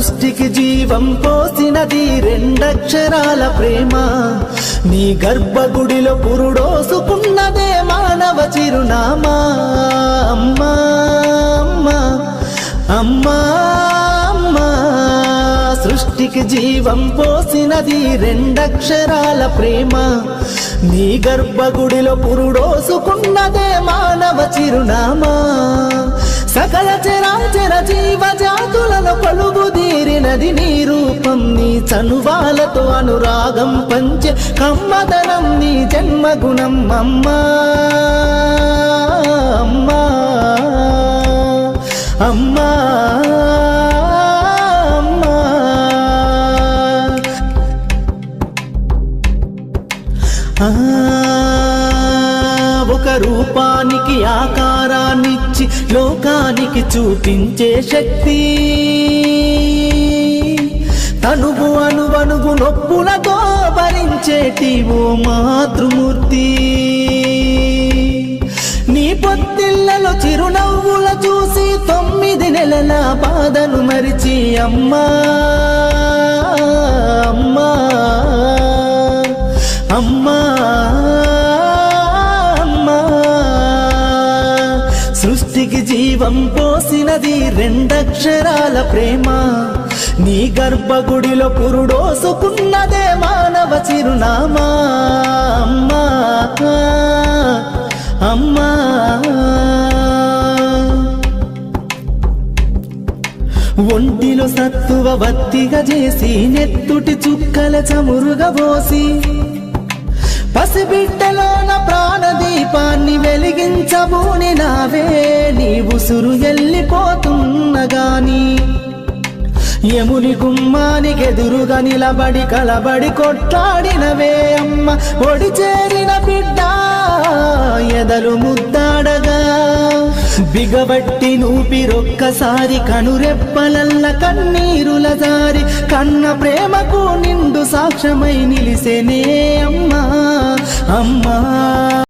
సృష్టికి జీవం పోసినది రెండక్షరాల ప్రేమ. నీ గర్భగుడిలో పురుడోసుకున్నదే మానవ చిరునామా. అమ్మా అమ్మా అమ్మా అమ్మా, సృష్టికి జీవం పోసినది రెండక్షరాల ప్రేమ. నీ గర్భగుడిలో పురుడోసుకున్నదే మానవ చిరునామా. సకల చరాచర జీవజాతులలో కొలువుదీరినది నీ రూపం. నీ చనువాలతో అనురాగం పంచే కమ్మదనం నీ జన్మగుణం. అమ్మా అమ్మా అమ్మా ఒక రూపానికి ఆకారాన్నిచ్చి లోకానికి చూపించే శక్తి. తనువు అణువణువు నొప్పులతో భరించేటి ఓ మాతృమూర్తి. నీ పొత్తిళ్లలో చిరునవ్వుల చూసి 9 నెలల బాధను మరిచి అమ్మా అమ్మా అమ్మా అమ్మా, సృష్టికి జీవం పోసినది రెండక్షరాల ప్రేమ. నీ గర్భగుడిలో పురుడోసుకున్నదే మానవ చిరునామా. అమ్మా అమ్మా, ఒంటిలో సత్తువ వత్తిగా చేసి నెత్తుటి చుక్కల చమురుగా పోసి పసిబిడ్డలోన ప్రాణదీపాన్ని వెలిగించబూని నావే. నీ ఉసురు ఎల్లిపోతున్నగాని యముని గుమ్మానికి ఎదురుగా నిలబడి కలబడి కొట్లాడినవే అమ్మ. ఒడి చేరిన బిడ్డ ఎదలు ముద్దాడగా బిగబట్టి నూపిరొక్కసారి కనురెప్పలల్ల కన్నీరుల జారి కన్న ప్రేమకు నిండు సాక్ష్యమై నిలిసేనే అమ్మా అమ్మా.